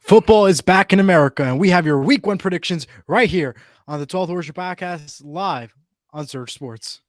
Football is back in America, and we have your week one predictions right here on the 12th Horseshoe Podcast live on Surge Sports.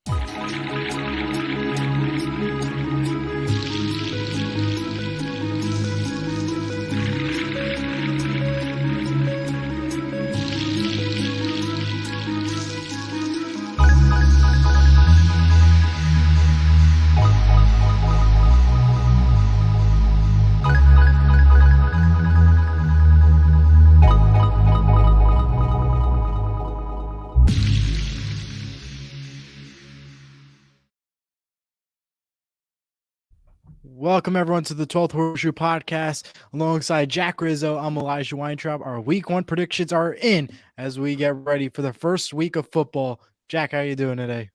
Welcome, everyone, to the 12th Horseshoe Podcast. Alongside Jack Rizzo, I'm Elijah Weintraub. Our week one predictions are in as we get ready for the first week of football. Jack, how are you doing today?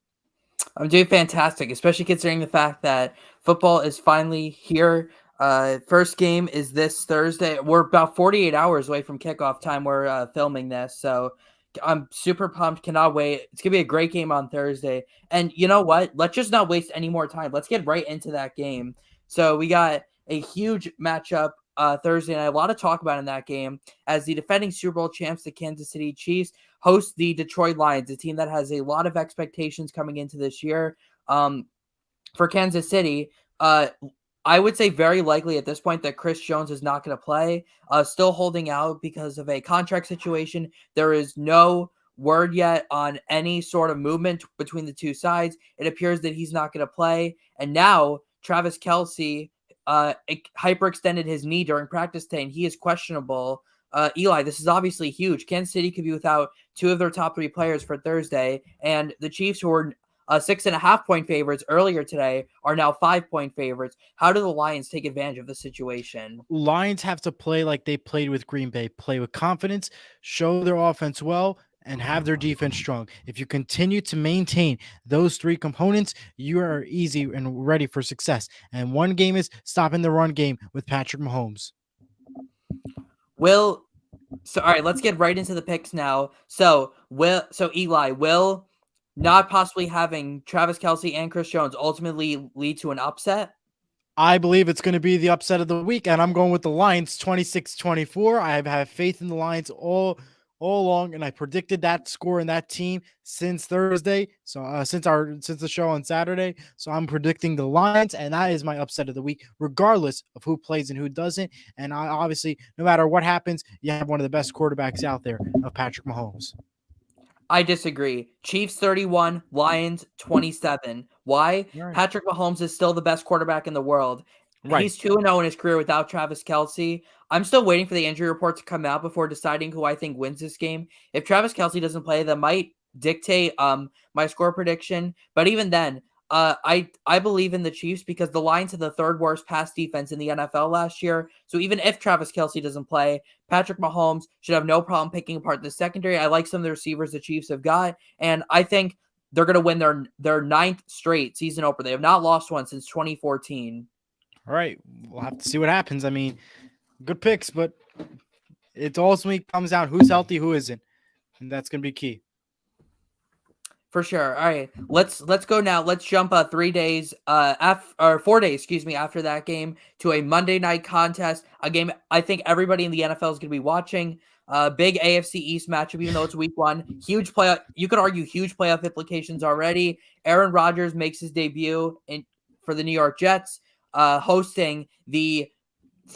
I'm doing fantastic, especially considering the fact that football is finally here. First game is this Thursday. We're about 48 hours away from kickoff time. We're filming this, so I'm super pumped. Cannot wait. It's going to be a great game on Thursday. And you know what? Let's just not waste any more time. Let's get right into that game. So we got a huge matchup Thursday night. A lot of talk about in that game as the defending Super Bowl champs, the Kansas City Chiefs, host the Detroit Lions, a team that has a lot of expectations coming into this year. For Kansas City, I would say very likely at this point that Chris Jones is not going to play, still holding out because of a contract situation. There is no word yet on any sort of movement between the two sides. It appears that he's not going to play. And now Travis Kelce hyperextended his knee during practice today, and he is questionable. Eli, this is obviously huge. Kansas City could be without two of their top three players for Thursday, and the Chiefs, who were 6.5-point favorites earlier today, are now 5-point favorites. How do the Lions take advantage of the situation? Lions have to play like they played with Green Bay, play with confidence, show their offense well, and have their defense strong. If you continue to maintain those three components, you are easy and ready for success. And one game is stopping the run game with Patrick Mahomes. All right, let's get right into the picks now. So Eli, will not possibly having Travis Kelce and Chris Jones ultimately lead to an upset? I believe it's going to be the upset of the week, and I'm going with the Lions 26-24. I have faith in the Lions all along, and I predicted that score in that team since Thursday. So since the show on Saturday. So I'm predicting the Lions, and that is my upset of the week, regardless of who plays and who doesn't. And obviously, no matter what happens, you have one of the best quarterbacks out there, of Patrick Mahomes. I disagree. Chiefs 31, Lions 27. Why? Right. Patrick Mahomes is still the best quarterback in the world. Right. He's 2-0 in his career without Travis Kelce. I'm still waiting for the injury report to come out before deciding who I think wins this game. If Travis Kelce doesn't play, that might dictate my score prediction. But even then, I believe in the Chiefs because the Lions had the third worst pass defense in the NFL last year. So even if Travis Kelce doesn't play, Patrick Mahomes should have no problem picking apart the secondary. I like some of the receivers the Chiefs have got, and I think they're going to win their ninth straight season opener. They have not lost one since 2014. All right, we'll have to see what happens. I mean, good picks, but it ultimately comes down who's healthy, who isn't, and that's going to be key. For sure. All right, let's go now. Let's jump 4 days, after that game to a Monday night contest, a game I think everybody in the NFL is going to be watching. Big AFC East matchup, even though it's week one. Huge playoff. You could argue huge playoff implications already. Aaron Rodgers makes his debut for the New York Jets, hosting the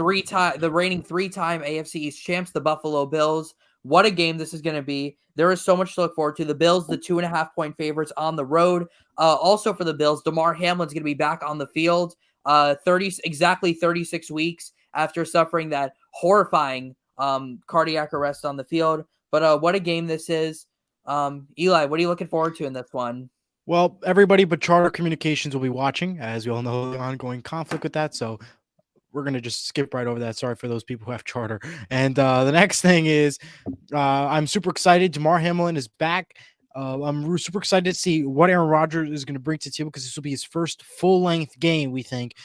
reigning three-time AFC East champs, the Buffalo Bills. What a game this is going to be. There is so much to look forward to. The Bills, the 2.5-point favorites on the road. Also for the Bills, Damar Hamlin's going to be back on the field exactly 36 weeks after suffering that horrifying cardiac arrest on the field. But what a game this is. Eli, what are you looking forward to in this one? Well, everybody but Charter Communications will be watching, as we all know the ongoing conflict with that. So we're going to just skip right over that. Sorry for those people who have Charter. And the next thing is I'm super excited. Damar Hamlin is back. I'm super excited to see what Aaron Rodgers is going to bring to the table because this will be his first full-length game, we think,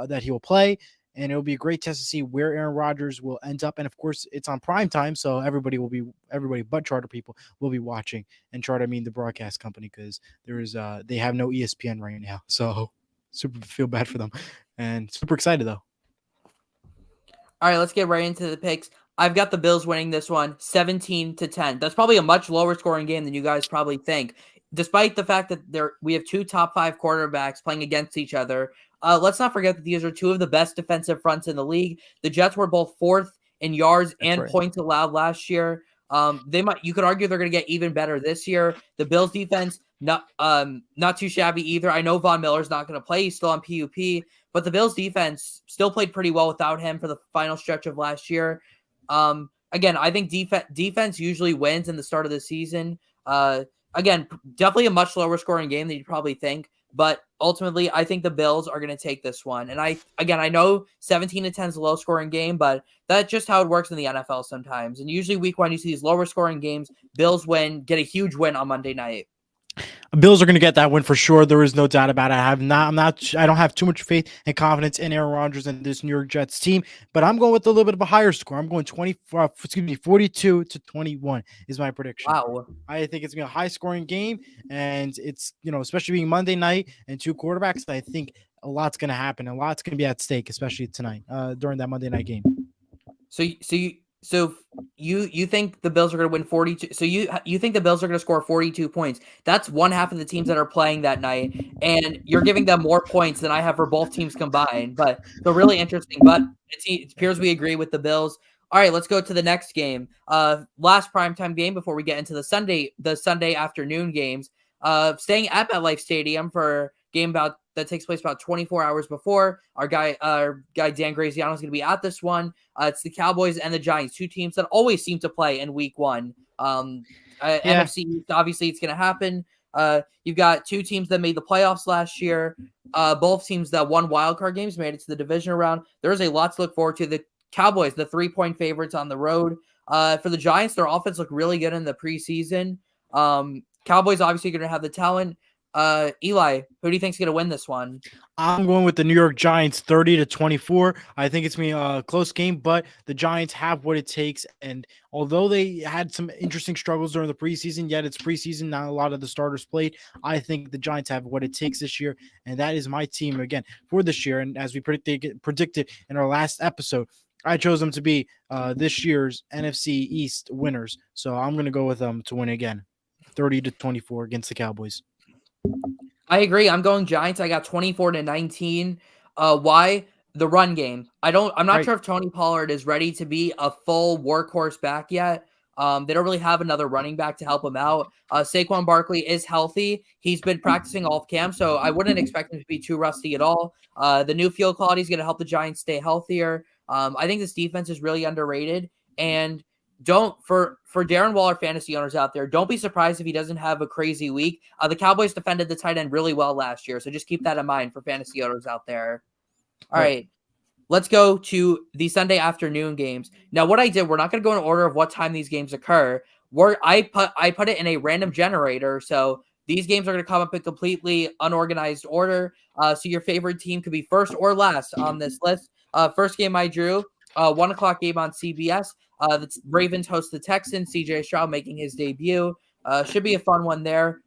that he will play. And it'll be a great test to see where Aaron Rodgers will end up. And, of course, it's on prime time, so everybody but Charter people will be watching. And Charter, I mean the broadcast company, because they have no ESPN right now. So super feel bad for them. And super excited, though. All right, let's get right into the picks. I've got the Bills winning this one 17-10. That's probably a much lower scoring game than you guys probably think. Despite the fact that we have 2 top 5 quarterbacks playing against each other, let's not forget that these are 2 of the best defensive fronts in the league. The Jets were both 4th in yards That's and right. points allowed last year. You could argue they're going to get even better this year. The Bills defense not too shabby either. I know Von Miller's not going to play; he's still on PUP, but the Bills defense still played pretty well without him for the final stretch of last year. Again, I think defense usually wins in the start of the season. Again, definitely a much lower scoring game than you'd probably think, but ultimately, I think the Bills are going to take this one. And I know 17-10 is a low scoring game, but that's just how it works in the NFL sometimes. And usually week 1, you see these lower scoring games, Bills win, get a huge win on Monday night. Bills are going to get that win for sure. There is no doubt about it. I don't have too much faith and confidence in Aaron Rodgers and this New York Jets team, but I'm going with a little bit of a higher score. I'm going 42-21 is my prediction. Wow. I think it's going to be a high scoring game, and it's, especially being Monday night and 2 quarterbacks, I think a lot's going to happen. A lot's going to be at stake, especially tonight during that Monday night game. So you think the Bills are going to win 42? So you think the Bills are going to score 42 points? That's one half of the teams that are playing that night, and you're giving them more points than I have for both teams combined. But so really interesting. But it appears we agree with the Bills. All right, let's go to the next game. Last primetime game before we get into the Sunday afternoon games. Staying at MetLife Stadium for game that takes place about 24 hours before. Our guy Dan Graziano is going to be at this one. It's the Cowboys and the Giants, 2 teams that always seem to play in week 1. NFC East, obviously it's going to happen. You've got 2 teams that made the playoffs last year. Both teams that won wildcard games made it to the division round. There's a lot to look forward to. The Cowboys, the 3-point favorites on the road. For the Giants, their offense looked really good in the preseason. Cowboys obviously going to have the talent. Eli, who do you think is going to win this one? I'm going with the New York Giants 30-24. I think it's going to be a close game, but the Giants have what it takes. And although they had some interesting struggles during the preseason, yet it's preseason, not a lot of the starters played. I think the Giants have what it takes this year. And that is my team again for this year. And as we predicted in our last episode, I chose them to be this year's NFC East winners. So I'm going to go with them to win again, 30-24 against the Cowboys. I agree. I'm going Giants. I got 24-19. Why? The run game. I'm not sure if Tony Pollard is ready to be a full workhorse back yet. They don't really have another running back to help him out. Saquon Barkley is healthy. He's been practicing off camp, so I wouldn't expect him to be too rusty at all. The new field quality is going to help the Giants stay healthier. I think this defense is really underrated. And for Darren Waller fantasy owners out there, don't be surprised if he doesn't have a crazy week. The Cowboys defended the tight end really well last year, so just keep that in mind for fantasy owners out there. All right. Let's go to the Sunday afternoon games. Now, what I did, we're not going to go in order of what time these games occur. I put it in a random generator, so these games are going to come up in completely unorganized order. So your favorite team could be first or last on this list. First game I drew, 1 o'clock game on CBS. The Ravens host the Texans. CJ Stroud making his debut. Should be a fun one there.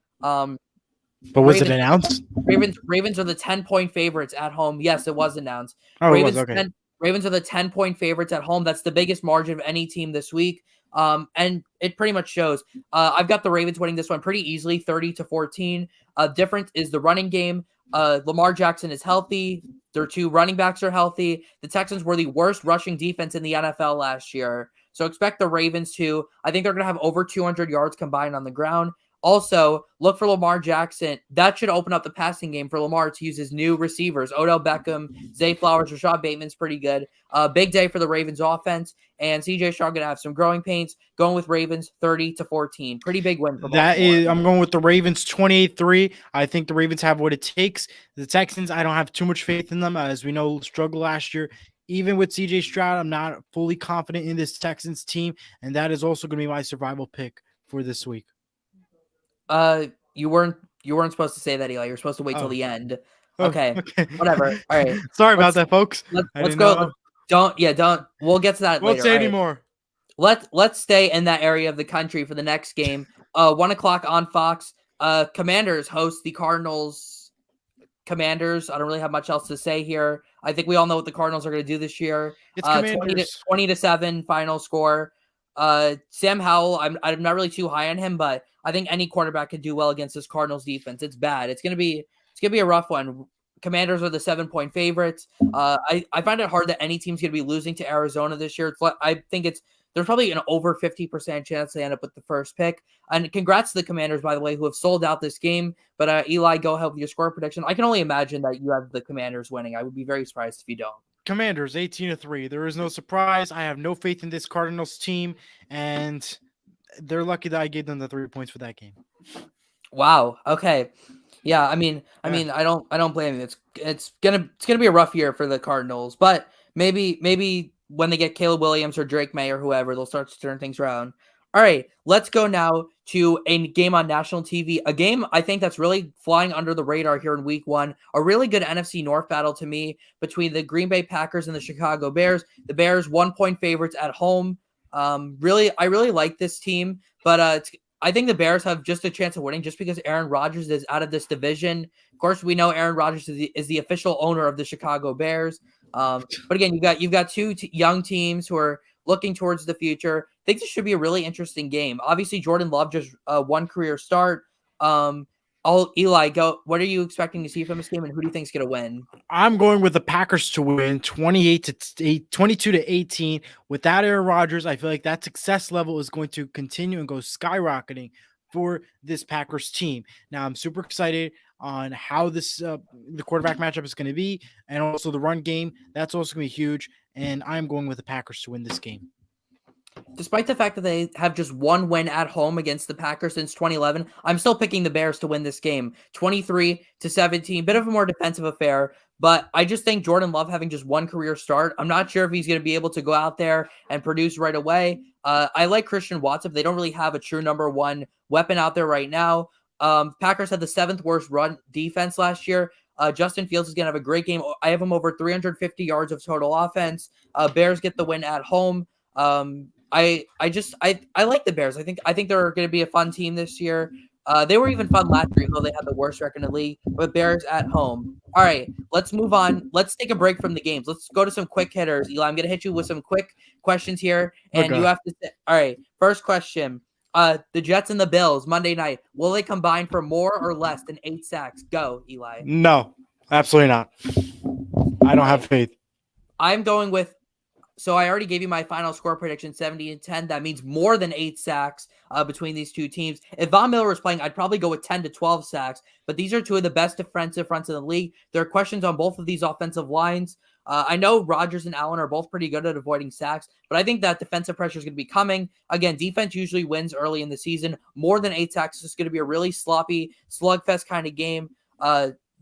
But was it announced? Ravens are the 10-point favorites at home. Yes, it was announced. Oh, Ravens, it was, okay. Ravens are the 10-point favorites at home. That's the biggest margin of any team this week. And it pretty much shows. I've got the Ravens winning this one pretty easily, 30-14. Difference is the running game. Lamar Jackson is healthy. Their 2 running backs are healthy. The Texans were the worst rushing defense in the NFL last year. So expect the Ravens to, I think they're going to have over 200 yards combined on the ground. Also, look for Lamar Jackson. That should open up the passing game for Lamar to use his new receivers. Odell Beckham, Zay Flowers, Rashad Bateman's pretty good. Big day for the Ravens offense. And CJ Stroud going to have some growing pains. Going with Ravens 30-14. Pretty big win for Baltimore. I'm going with the Ravens 28-3. I think the Ravens have what it takes. The Texans, I don't have too much faith in them. As we know, struggled last year. Even with CJ Stroud, I'm not fully confident in this Texans team. And that is also going to be my survival pick for this week. You weren't supposed to say that, Eli. You're supposed to wait till the end. Okay. Whatever. All right. Sorry about that, folks. Let's go. Don't. We'll get to that later. Won't say anymore. Let's stay in that area of the country for the next game. 1 o'clock on Fox. Commanders host the Cardinals. Commanders. I don't really have much else to say here. I think we all know what the Cardinals are going to do this year. It's 20 to 7 final score. Sam Howell, I'm not really too high on him, but I think any quarterback could do well against this Cardinals defense. It's bad. It's gonna be a rough one. Commanders are the 7-point favorites. I find it hard that any team's gonna be losing to Arizona this year. I think there's probably an over 50% chance they end up with the first pick. And congrats to the Commanders, by the way, who have sold out this game. But Eli, go ahead with your score prediction. I can only imagine that you have the Commanders winning. I would be very surprised if you don't. Commanders 18-3. There is no surprise. I have no faith in this Cardinals team, and they're lucky that I gave them the 3 points for that game. Wow. Okay. Yeah. I mean, I don't blame you. It's gonna be a rough year for the Cardinals, but maybe when they get Caleb Williams or Drake May or whoever, they'll start to turn things around. All right, let's go now to a game on national TV. A game I think that's really flying under the radar here in week 1. A really good NFC North battle to me between the Green Bay Packers and the Chicago Bears. The Bears 1-point favorites at home. I really like this team, but I think the Bears have just a chance of winning just because Aaron Rodgers is out of this division. Of course, we know Aaron Rodgers is the official owner of the Chicago Bears. But again, you've got two young teams who are looking towards the future. I think this should be a really interesting game. Obviously, Jordan Love just one career start. Eli, go. What are you expecting to see from this game, and who do you think is going to win? I'm going with the Packers to win 22-18. Without Aaron Rodgers, I feel like that success level is going to continue and go skyrocketing for this Packers team. Now, I'm super excited on how this the quarterback matchup is going to be, and also the run game. That's also going to be huge, and I'm going with the Packers to win this game. Despite the fact that they have just one win at home against the Packers since 2011, I'm still picking the Bears to win this game. 23-17, bit of a more defensive affair, but I just think Jordan Love having just one career start, I'm not sure if he's going to be able to go out there and produce right away. I like Christian Watson. They don't really have a true number one weapon out there right now. Packers had the 7th worst run defense last year. Justin Fields is going to have a great game. I have him over 350 yards of total offense. Bears get the win at home. I like the Bears. I think they're going to be a fun team this year. They were even fun last year, though they had the worst record in the league. But Bears at home. All right, let's move on. Let's take a break from the games. Let's go to some quick hitters. Eli, I'm going to hit you with some quick questions here, and you have to say, all right, first question. The Jets and the Bills, Monday night. Will they combine for more or less than 8 sacks? Go, Eli. No, absolutely not. I don't have faith. I'm going with, so I already gave you my final score prediction, 70-10. That means more than 8 sacks between these two teams. If Von Miller was playing, I'd probably go with 10 to 12 sacks. But these are two of the best defensive fronts in the league. There are questions on both of these offensive lines. I know Rodgers and Allen are both pretty good at avoiding sacks, but I think that defensive pressure is going to be coming. Again, defense usually wins early in the season. More than 8 sacks is going to be a really sloppy, slugfest kind of game.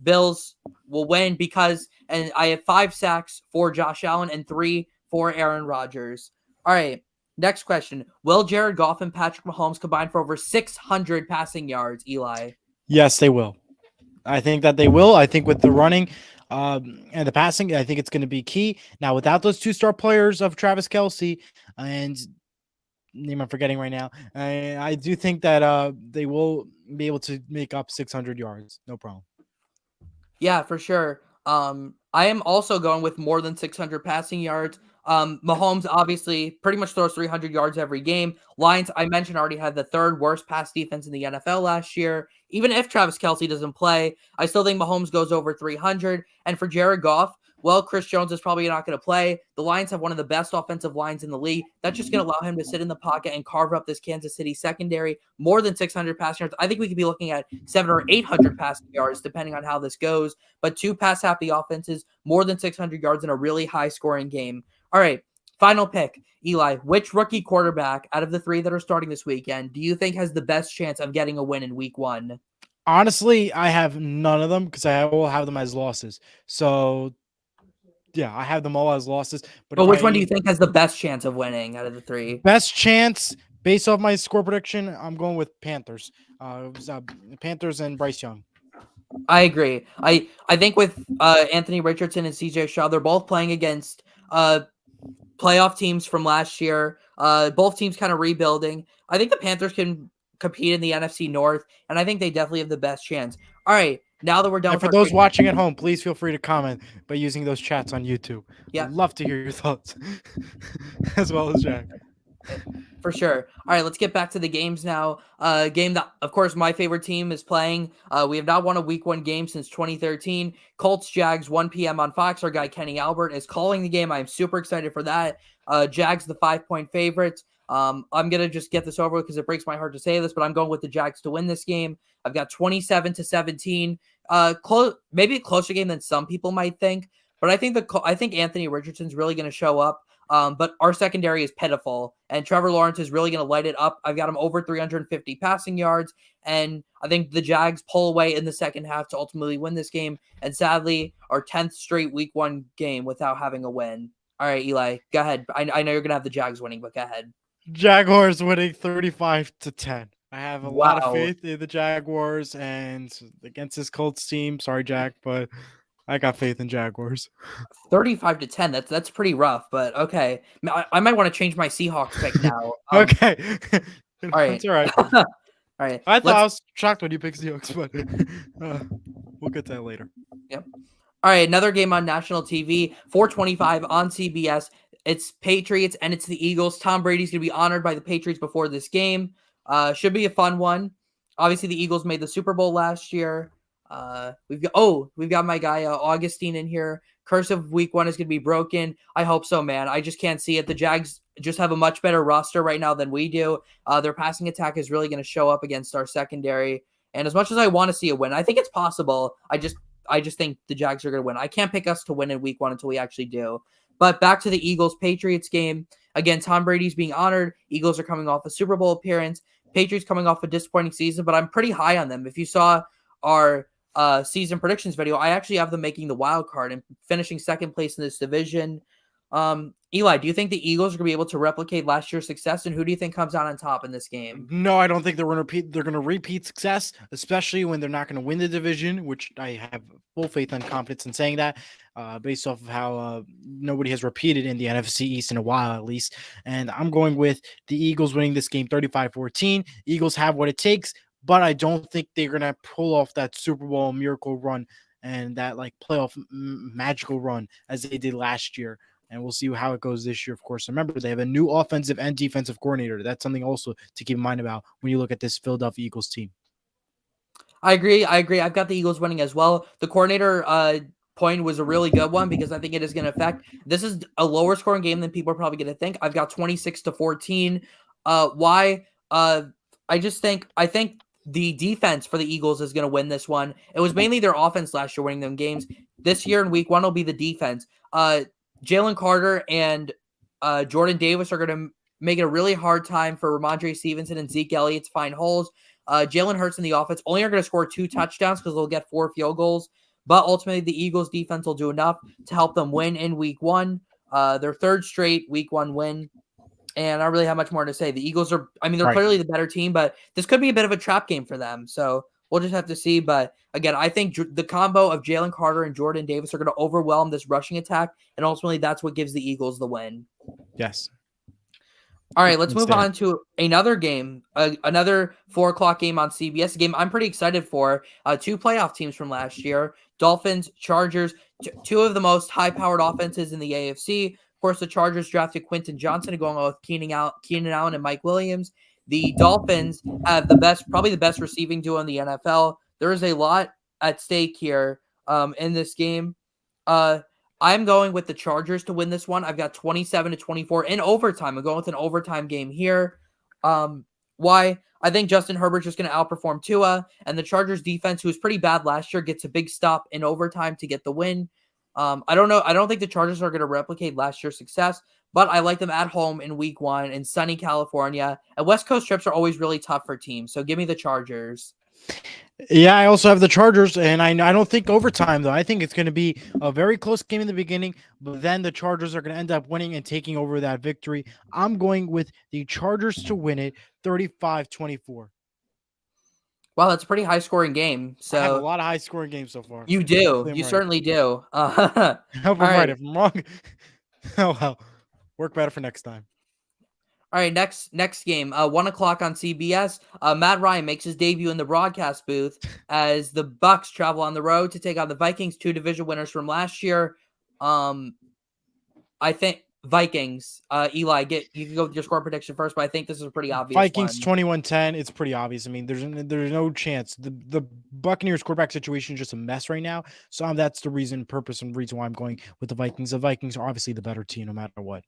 Bills will win because, and I have 5 sacks for Josh Allen and 3 for Aaron Rodgers. All right, next question. Will Jared Goff and Patrick Mahomes combine for over 600 passing yards, Eli? Yes, they will. I think that they will. I think with the running and the passing, I think it's going to be key. Now, without those 2-star players of Travis Kelce and name I'm forgetting right now, I do think that they will be able to make up 600 yards. No problem. Yeah, for sure. I am also going with more than 600 passing yards. Mahomes obviously pretty much throws 300 yards every game. Lions, I mentioned, already had the 3rd worst pass defense in the NFL last year. Even if Travis Kelce doesn't play, I still think Mahomes goes over 300. And for Jared Goff, well, Chris Jones is probably not going to play. The Lions have one of the best offensive lines in the league. That's just going to allow him to sit in the pocket and carve up this Kansas City secondary. More than 600 passing yards. I think we could be looking at 700 or 800 passing yards, depending on how this goes. But 2 pass-happy offenses, more than 600 yards in a really high-scoring game. All right, final pick. Eli, which rookie quarterback out of the 3 that are starting this weekend do you think has the best chance of getting a win in week 1? Honestly, I have none of them because I will have them as losses. So, yeah, I have them all as losses. But which one do you think has the best chance of winning out of the 3? Best chance, based off my score prediction, I'm going with Panthers. Panthers and Bryce Young. I agree. I think with Anthony Richardson and CJ Stroud, they're both playing against playoff teams from last year. Both teams kind of rebuilding. I think the Panthers can compete in the NFC North, and I think they definitely have the best chance. All right, Now that we're done And with for our those quick, watching at home, please feel free to comment by using those chats on YouTube. yeah, I'd love to hear your thoughts, as well as Jack. for sure. All right, let's get back to the games now. Game that, of course, my favorite team is playing. We have not won a week 1 game since 2013. Colts Jags 1 p.m. on Fox. Our guy Kenny Albert is calling the game. I'm super excited for that. Jags the 5-point favorites. I'm gonna just get this over with because it breaks my heart to say this, but I'm going with the Jags to win this game. I've got 27-17. Maybe a closer game than some people might think, but I think Anthony Richardson's really going to show up. But our secondary is pitiful, and Trevor Lawrence is really going to light it up. I've got him over 350 passing yards, and I think the Jags pull away in the second half to ultimately win this game. And sadly, our 10th straight week 1 game without having a win. All right, Eli, go ahead. I know you're going to have the Jags winning, but go ahead. Jaguars winning 35-10. I have a lot of Wow. faith in the Jaguars and against this Colts team. Sorry, Jack, but I got faith in Jaguars. 35-10. That's pretty rough, but okay. I might want to change my Seahawks pick now. Okay. All right. That's all right. All right. I thought Let's I was shocked when you picked Seahawks, but we'll get to that later. Yep. All right, another game on national TV, 4:25 on CBS. It's Patriots and it's the Eagles. Tom Brady's going to be honored by the Patriots before this game. Should be a fun one. Obviously, the Eagles made the Super Bowl last year. We've got my guy Augustine in here. Curse of week 1 is going to be broken. I hope so, man. I just can't see it. The Jags just have a much better roster right now than we do. Their passing attack is really going to show up against our secondary. And as much as I want to see a win, I think it's possible. I just think the Jags are going to win. I can't pick us to win in week 1 until we actually do. But back to the Eagles-Patriots game. Again, Tom Brady's being honored. Eagles are coming off a Super Bowl appearance. Patriots coming off a disappointing season, but I'm pretty high on them. If you saw our season predictions video, I actually have them making the wild card and finishing second place in this division. Eli, do you think the Eagles are going to be able to replicate last year's success, and who do you think comes out on top in this game? No, I don't think they're going to repeat. They're going to repeat success, especially when they're not going to win the division, which I have full faith and confidence in saying that, based off of how nobody has repeated in the NFC East in a while, at least. And I'm going with the Eagles winning this game 35-14. Eagles have what it takes, but I don't think they're going to pull off that Super Bowl miracle run and that like playoff magical run as they did last year. And we'll see how it goes this year, of course. Remember, they have a new offensive and defensive coordinator. That's something also to keep in mind about when you look at this Philadelphia Eagles team. I agree. I've got the Eagles winning as well. The coordinator point was a really good one because I think it is going to affect. This is a lower scoring game than people are probably going to think. I've got 26-14. Why? I think the defense for the Eagles is going to win this one. It was mainly their offense last year winning them games. This year in week 1 will be the defense. Jalen Carter and Jordan Davis are going to make it a really hard time for Ramondre Stevenson and Zeke Elliott to find holes. Jalen Hurts and the offense only are going to score 2 touchdowns because they'll get 4 field goals. But ultimately, the Eagles defense will do enough to help them win in week 1. Their 3rd straight week 1 win. And I don't really have much more to say. The Eagles are, they're clearly the better team, but this could be a bit of a trap game for them. So we'll just have to see. But again, I think the combo of Jalen Carter and Jordan Davis are going to overwhelm this rushing attack. And ultimately, that's what gives the Eagles the win. Yes. All right, let's move on to another game, another 4:00 game on CBS. A game I'm pretty excited for. 2 playoff teams from last year: Dolphins, Chargers. 2 of the most high-powered offenses in the AFC. Of course, the Chargers drafted Quentin Johnson, going on with Keenan Allen and Mike Williams. The Dolphins have probably the best receiving duo in the NFL. There is a lot at stake here in this game. I'm going with the Chargers to win this one. I've got 27-24 in overtime. I'm going with an overtime game here. Why? I think Justin Herbert's just going to outperform Tua, and the Chargers defense, who was pretty bad last year, gets a big stop in overtime to get the win. I don't know. I don't think the Chargers are going to replicate last year's success, but I like them at home in week 1 in sunny California. And West Coast trips are always really tough for teams, so give me the Chargers. Yeah, I also have the Chargers, and I don't think overtime, though. I think it's going to be a very close game in the beginning, but then the Chargers are going to end up winning and taking over that victory. I'm going with the Chargers to win it 35-24. Wow, that's a pretty high-scoring game. So I have a lot of high-scoring games so far. You do. You certainly do. I hope I'm right. If I'm wrong, oh well. Work better for next time. All right, next game, 1 o'clock on CBS. Matt Ryan makes his debut in the broadcast booth as the Bucks travel on the road to take on the Vikings, two division winners from last year. I think Vikings. Eli, you can go with your score prediction first, but I think this is a pretty obvious Vikings one. 21-10. It's pretty obvious. I mean, there's no chance. The Buccaneers quarterback situation is just a mess right now. So that's the reason why I'm going with the Vikings. The Vikings are obviously the better team no matter what.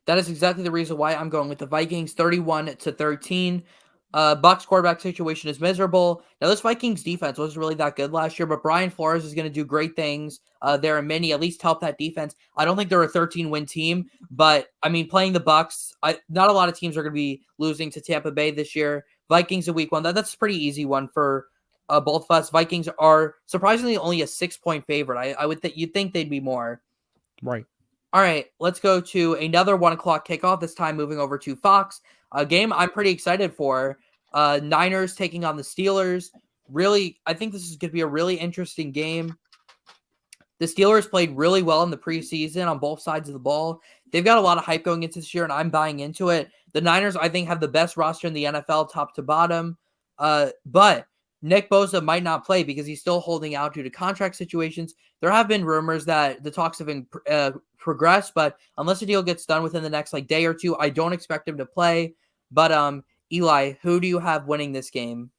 That is exactly the reason why I'm going with the Vikings, 31-13. Bucks quarterback situation is miserable. Now, this Vikings defense wasn't really that good last year, but Brian Flores is going to do great things there, and Minnie at least help that defense. I don't think they're a 13-win team, but I mean, playing the Bucks, not a lot of teams are going to be losing to Tampa Bay this year. Vikings in week one, that's a pretty easy one for both of us. Vikings are surprisingly only a 6-point favorite. I would think you'd think they'd be more. Right. All right, let's go to another 1 o'clock kickoff, this time moving over to Fox. A game I'm pretty excited for. Niners taking on the Steelers. Really, I think this is going to be a really interesting game. The Steelers played really well in the preseason on both sides of the ball. They've got a lot of hype going into this year, and I'm buying into it. The Niners, I think, have the best roster in the NFL, top to bottom. But Nick Bosa might not play because he's still holding out due to contract situations. There have been rumors that the talks have been progressed, but unless the deal gets done within the next day or two, I don't expect him to play. But Eli, who do you have winning this game?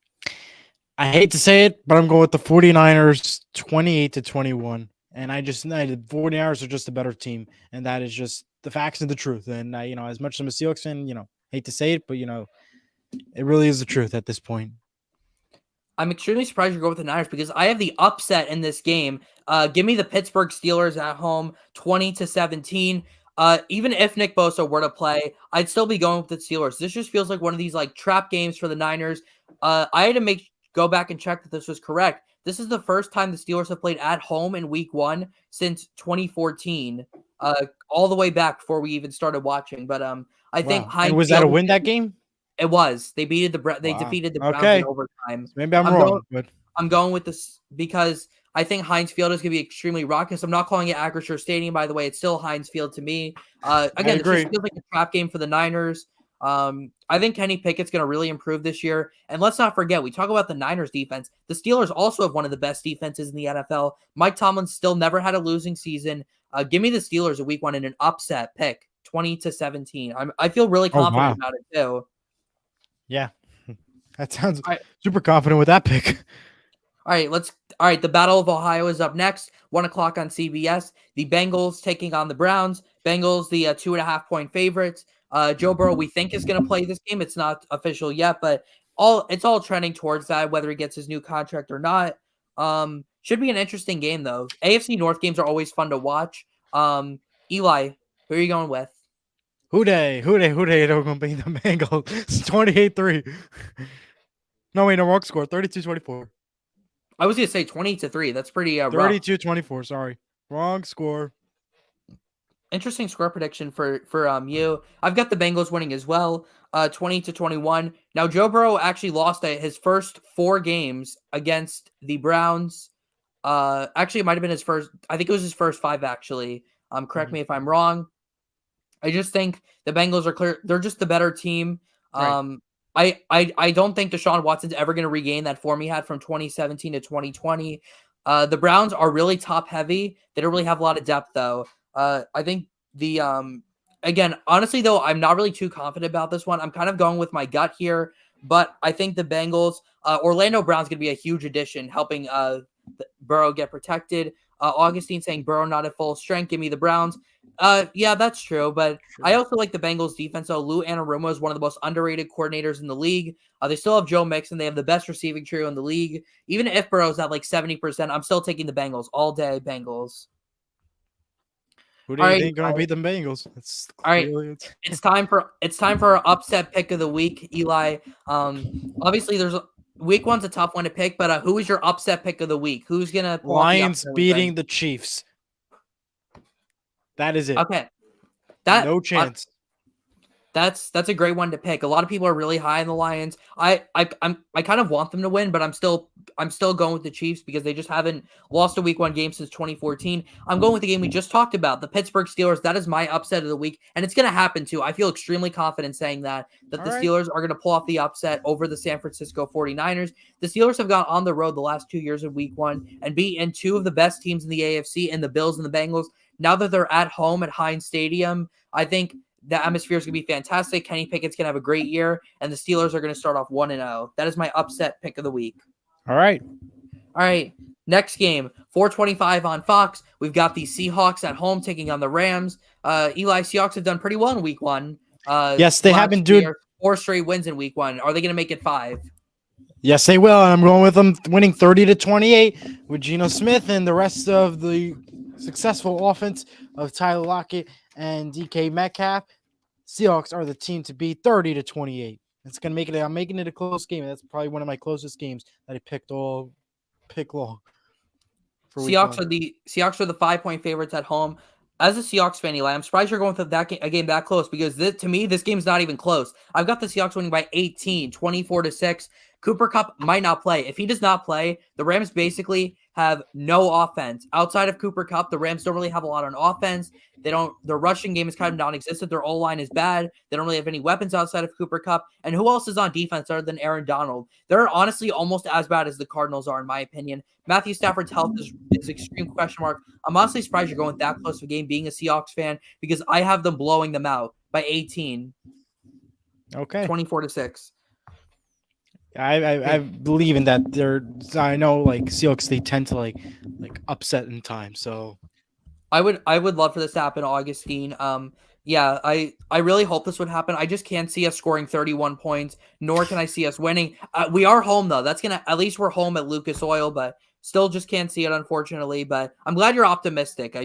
I hate to say it, but I'm going with the 49ers 28-21. And the 49ers are just a better team. And that is just the facts and the truth. And, as much as I'm a Seahawks fan, hate to say it, but, it really is the truth at this point. I'm extremely surprised you go with the Niners because I have the upset in this game. Give me the Pittsburgh Steelers at home, 20-17. Even if Nick Bosa were to play, I'd still be going with the Steelers. This just feels like one of these trap games for the Niners. I had to go back and check that this was correct. This is the first time the Steelers have played at home in week one since 2014, all the way back before we even started watching. But I think Heinz was that a win that game? It was. They defeated the Browns in overtime. Maybe I'm wrong, but I'm going with this because I think Heinz Field is going to be extremely raucous. I'm not calling it Acrisure Stadium, by the way. It's still Heinz Field to me. Again, this just feels like a trap game for the Niners. I think Kenny Pickett's going to really improve this year. And let's not forget, we talk about the Niners defense. The Steelers also have one of the best defenses in the NFL. Mike Tomlin still never had a losing season. Give me the Steelers a week one in an upset pick, 20-17. I feel really confident about it too. Yeah, that sounds super confident with that pick. All right, the Battle of Ohio is up next. 1 o'clock on CBS. The Bengals taking on the Browns. Bengals, the 2.5-point favorites. Joe Burrow, we think, is going to play this game. It's not official yet, but it's all trending towards that, whether he gets his new contract or not. Should be an interesting game, though. AFC North games are always fun to watch. Eli, who are you going with? Who they? They're going to beat the Bengals. It's 28-3. No, wait, no, wrong score. 32-24. I was going to say 20-3. That's pretty rough. 32-24, sorry. Wrong score. Interesting score prediction for you. I've got the Bengals winning as well, 20-21. Now, Joe Burrow actually lost his first 4 games against the Browns. Actually, it might have been his first. I think it was his first 5, actually. Correct me if I'm wrong. I just think the Bengals are clear. They're just the better team. Right. I don't think Deshaun Watson's ever going to regain that form he had from 2017 to 2020. The Browns are really top heavy. They don't really have a lot of depth though. I think again, honestly though, I'm not really too confident about this one. I'm kind of going with my gut here, but I think the Bengals, Orlando Brown's going to be a huge addition, helping Burrow get protected. Augustine saying Burrow not at full strength. Give me the Browns. Yeah, that's true. But I also like the Bengals defense. So Lou Anarumo is one of the most underrated coordinators in the league. They still have Joe Mixon. They have the best receiving trio in the league. Even if Burrow's at 70%, I'm still taking the Bengals all day. Bengals. Who do you think going to beat the Bengals? All right, it's time for our upset pick of the week, Eli. Obviously there's week one's a tough one to pick, but who is your upset pick of the week? Who's gonna pull Lions beating the Chiefs? That is it. Okay, no chance. That's a great one to pick. A lot of people are really high on the Lions. I kind of want them to win, but I'm still going with the Chiefs because they just haven't lost a week 1 game since 2014. I'm going with the game we just talked about, the Pittsburgh Steelers. That is my upset of the week, and it's going to happen too. I feel extremely confident saying that the All right. Steelers are going to pull off the upset over the San Francisco 49ers. The Steelers have gone on the road the last 2 years in week 1 and beaten 2 of the best teams in the AFC and the Bills and the Bengals. Now that they're at home at Heinz Stadium, I think the atmosphere is going to be fantastic. Kenny Pickett's going to have a great year, and the Steelers are going to start off 1-0. That is my upset pick of the week. All right. All right, next game, 4:25 on Fox. We've got the Seahawks at home taking on the Rams. Eli, Seahawks have done pretty well in week 1. Yes, they have been doing 4 straight wins in week 1. Are they going to make it 5? Yes, they will. And I'm going with them winning 30-28 with Geno Smith and the rest of the successful offense of Tyler Lockett and DK Metcalf. Seahawks are the team to beat 30-28. It's gonna make it. I'm making it a close game. That's probably one of my closest games that I picked all pick long. Seahawks are the 5-point favorites at home. As a Seahawks fan, Eli, I'm surprised you're going with a game that close because to me, this game's not even close. I've got the Seahawks winning by 18, 24-6. Cooper Kupp might not play. If he does not play, the Rams basically have no offense. Outside of Cooper Kupp, the Rams don't really have a lot on offense. Their rushing game is kind of non-existent. Their O-line is bad. They don't really have any weapons outside of Cooper Kupp. And who else is on defense other than Aaron Donald? They're honestly almost as bad as the Cardinals are, in my opinion. Matthew Stafford's health is extreme question mark. I'm honestly surprised you're going that close of a game being a Seahawks fan because I have them blowing them out by 18. Okay. 24-6. I believe in that. I know like Seahawks, they tend to like upset in time. So I would love for this to happen, Augustine. Yeah, I really hope this would happen. I just can't see us scoring 31 points, nor can I see us winning. We are home though. At least we're home at Lucas Oil, but still just can't see it, unfortunately. But I'm glad you're optimistic.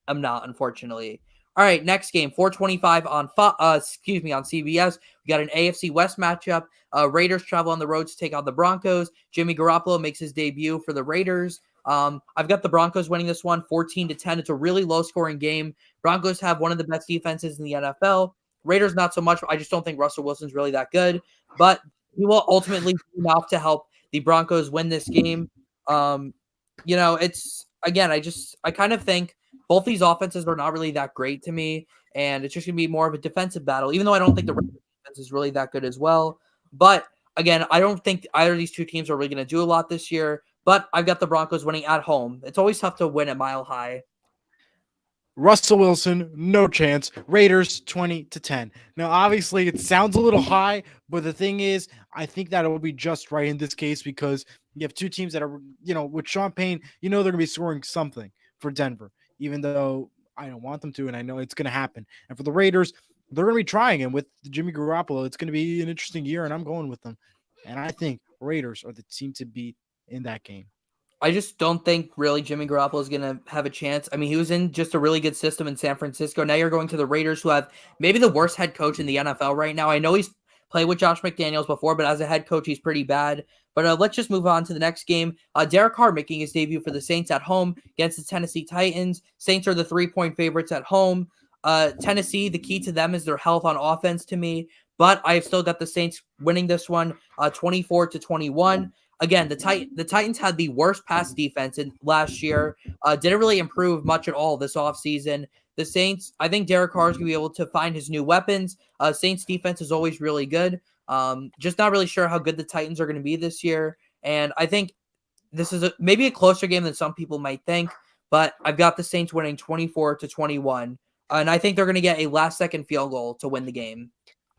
I'm not, unfortunately. All right, next game, 4:25 on CBS. We got an AFC West matchup. Raiders travel on the road to take on the Broncos. Jimmy Garoppolo makes his debut for the Raiders. I've got the Broncos winning this one 14-10. It's a really low-scoring game. Broncos have one of the best defenses in the NFL. Raiders not so much. I just don't think Russell Wilson's really that good. But he will ultimately do enough to help the Broncos win this game. It's again, I kind of think both these offenses are not really that great to me, and it's just going to be more of a defensive battle, even though I don't think the Raiders defense is really that good as well. But again, I don't think either of these two teams are really going to do a lot this year, but I've got the Broncos winning at home. It's always tough to win at Mile High. Russell Wilson, no chance. Raiders 20-10. Now, obviously, it sounds a little high, but the thing is, I think that it will be just right in this case because you have two teams that are, with Sean Payne, they're going to be scoring something for Denver, even though I don't want them to, and I know it's going to happen. And for the Raiders, they're going to be trying, and with Jimmy Garoppolo, it's going to be an interesting year, and I'm going with them. And I think Raiders are the team to beat in that game. I just don't think really Jimmy Garoppolo is going to have a chance. I mean, he was in just a really good system in San Francisco. Now you're going to the Raiders, who have maybe the worst head coach in the NFL right now. I know he's played with Josh McDaniels before, but as a head coach, he's pretty bad. But let's just move on to the next game. Derek Carr making his debut for the Saints at home against the Tennessee Titans. Saints are the 3-point favorites at home. Tennessee, the key to them is their health on offense to me. But I've still got the Saints winning this one 24-21. Again, the Titans had the worst pass defense in last year. Didn't really improve much at all this offseason. The Saints, I think Derek Carr is going to be able to find his new weapons. Saints defense is always really good. Just not really sure how good the Titans are going to be this year. And I think this is maybe a closer game than some people might think. But I've got the Saints winning 24-21. And I think they're going to get a last-second field goal to win the game.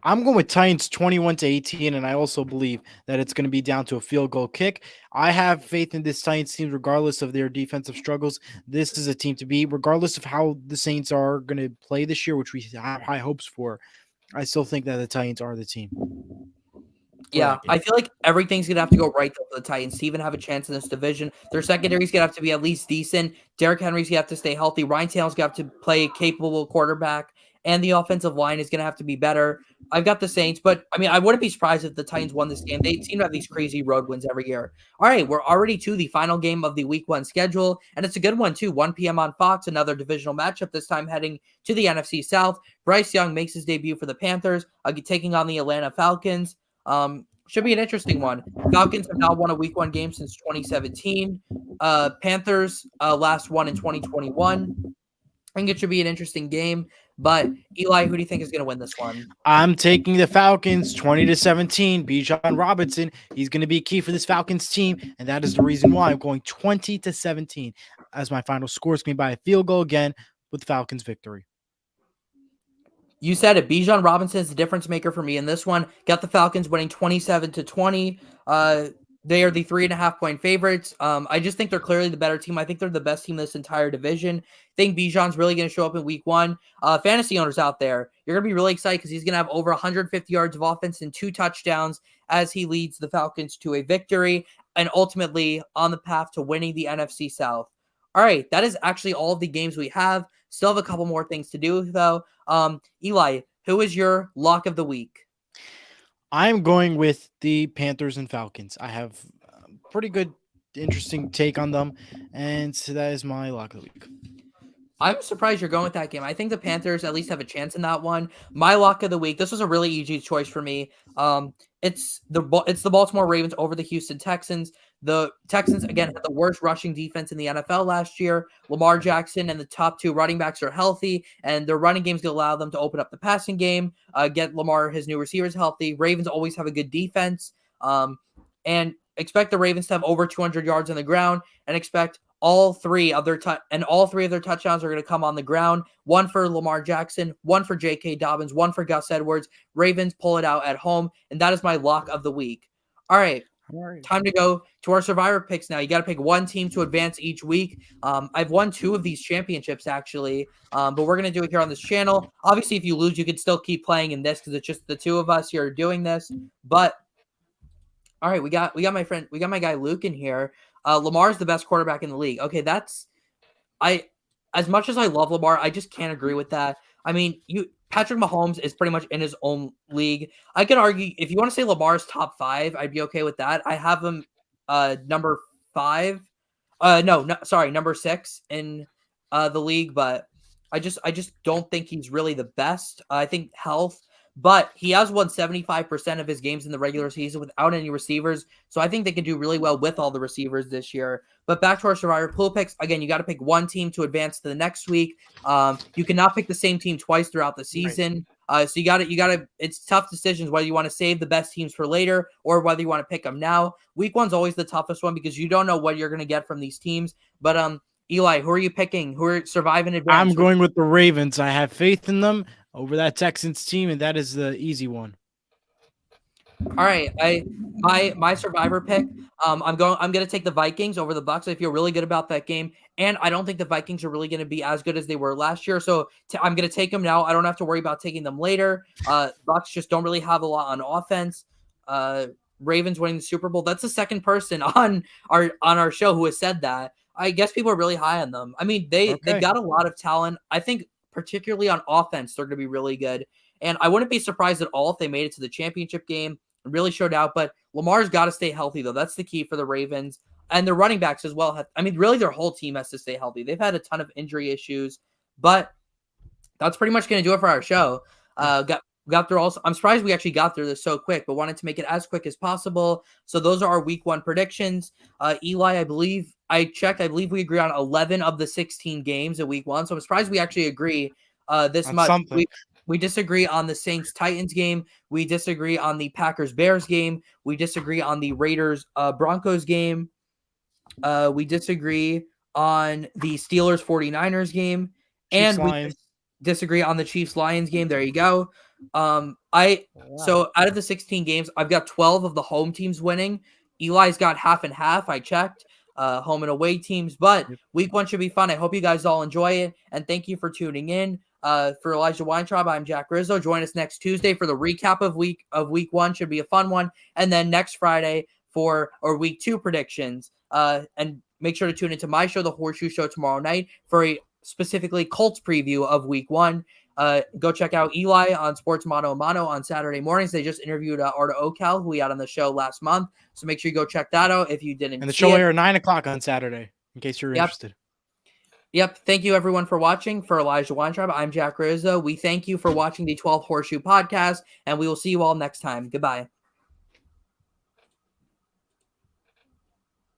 I'm going with Titans 21-18, and I also believe that it's going to be down to a field goal kick. I have faith in this Titans team, regardless of their defensive struggles. This is a team to beat, regardless of how the Saints are going to play this year, which we have high hopes for. I still think that the Titans are the team. Yeah, I feel like everything's going to have to go right for the Titans to even have a chance in this division. Their secondary's going to have to be at least decent. Derrick Henry's going to have to stay healthy. Ryan Tannehill's going to have to play a capable quarterback. and the offensive line is going to have to be better. I've got the Saints, but I mean, I wouldn't be surprised if the Titans won this game. They seem to have these crazy road wins every year. All right, we're already to the final game of the Week 1 schedule, and it's a good one too. 1 p.m. on Fox, another divisional matchup, this time heading to the NFC South. Bryce Young makes his debut for the Panthers, taking on the Atlanta Falcons. Should be an interesting one. Falcons have not won a Week 1 game since 2017. Panthers last won in 2021. I think it should be an interesting game. But Eli, who do you think is going to win this one? I'm taking the Falcons 20-17. Bijan Robinson, he's going to be key for this Falcons team, and that is the reason why I'm going 20-17 as my final score. Is going to be by a field goal again with Falcons victory. You said it. Bijan Robinson is the difference maker for me in this one. Got the Falcons winning 27-20. They are the 3.5-point favorites. I just think they're clearly the better team. I think they're the best team in this entire division. I think Bijan's really going to show up in Week 1. Fantasy owners out there, you're going to be really excited because he's going to have over 150 yards of offense and 2 touchdowns as he leads the Falcons to a victory and ultimately on the path to winning the NFC South. All right, that is actually all of the games we have. Still have a couple more things to do, though. Eli, who is your lock of the week? I'm going with the Panthers and Falcons. I have a pretty good, interesting take on them, and so that is my lock of the week. I'm surprised you're going with that game. I think the Panthers at least have a chance in that one. My lock of the week. This was a really easy choice for me. It's the Baltimore Ravens over the Houston Texans. The Texans, again, had the worst rushing defense in the NFL last year. Lamar Jackson and the top 2 running backs are healthy, and their running game is going to allow them to open up the passing game, get Lamar his new receivers healthy. Ravens always have a good defense, and expect the Ravens to have over 200 yards on the ground, and expect all 3 of their touchdowns are going to come on the ground. 1 for Lamar Jackson, 1 for J.K. Dobbins, 1 for Gus Edwards. Ravens pull it out at home, and that is my lock of the week. All right. Time to go to our Survivor picks now. You got to pick one team to advance each week. I've won 2 of these championships, actually, but we're going to do it here on this channel. Obviously, if you lose, you can still keep playing in this because it's just the 2 of us here doing this. But, all right, we got my guy Luke in here. Lamar's the best quarterback in the league. Okay, as much as I love Lamar, I just can't agree with that. I mean, Patrick Mahomes is pretty much in his own league. I could argue if you want to say Lamar's top 5, I'd be okay with that. I have him number 5. Number 6 in the league, but I just don't think he's really the best. I think health, but he has won 75% of his games in the regular season without any receivers. So I think they can do really well with all the receivers this year. But back to our Survivor pool picks. Again, you got to pick one team to advance to the next week. You cannot pick the same team twice throughout the season. Right. So you got to, it's tough decisions whether you want to save the best teams for later or whether you want to pick them now. Week 1's always the toughest one because you don't know what you're going to get from these teams. But Eli, who are you picking? Who are surviving advance? I'm going with the Ravens. I have faith in them over that Texans team, and that is the easy one. All right, my Survivor pick. I'm going to take the Vikings over the Bucks. I feel really good about that game, and I don't think the Vikings are really going to be as good as they were last year. So I'm going to take them now. I don't have to worry about taking them later. Bucks just don't really have a lot on offense. Ravens winning the Super Bowl. That's the second person on our show who has said that. I guess people are really high on them. I mean, they've got a lot of talent. I think particularly on offense, they're going to be really good. And I wouldn't be surprised at all if they made it to the championship game and really showed out. But Lamar's got to stay healthy, though. That's the key for the Ravens. And their running backs as well. Really, their whole team has to stay healthy. They've had a ton of injury issues. But that's pretty much going to do it for our show. Got through also. I'm surprised we actually got through this so quick, but wanted to make it as quick as possible. So those are our week 1 predictions. Eli, I believe we agree on 11 of the 16 games in week 1. So I'm surprised we actually agree this That's much. Something. We disagree on the Saints-Titans game. We disagree on the Packers-Bears game. We disagree on the Raiders-Broncos game. We disagree on the Steelers-49ers game. Chiefs, and we disagree on the Chiefs-Lions game. There you go. So out of the 16 games, I've got 12 of the home teams winning. Eli's got half and half. I checked home and away teams, but week 1 should be fun. I hope you guys all enjoy it, and thank you for tuning in. For Elijah Weintraub, I'm Jack Rizzo. Join us next Tuesday for the recap of week 1. Should be a fun one, and then next Friday for our week 2 predictions. And make sure to tune into my show, the Horseshoe Show, tomorrow night for a specifically Colts preview of week 1. Go check out Eli on Sports Mano a Mano on Saturday mornings. They just interviewed Arda Ocal, who we had on the show last month. So make sure you go check that out if you didn't And the see show it. air at 9 o'clock on Saturday, in case you're interested. Yep. Thank you, everyone, for watching. For Elijah Weintraub, I'm Jack Rizzo. We thank you for watching the 12 Horseshoe podcast, and we will see you all next time. Goodbye.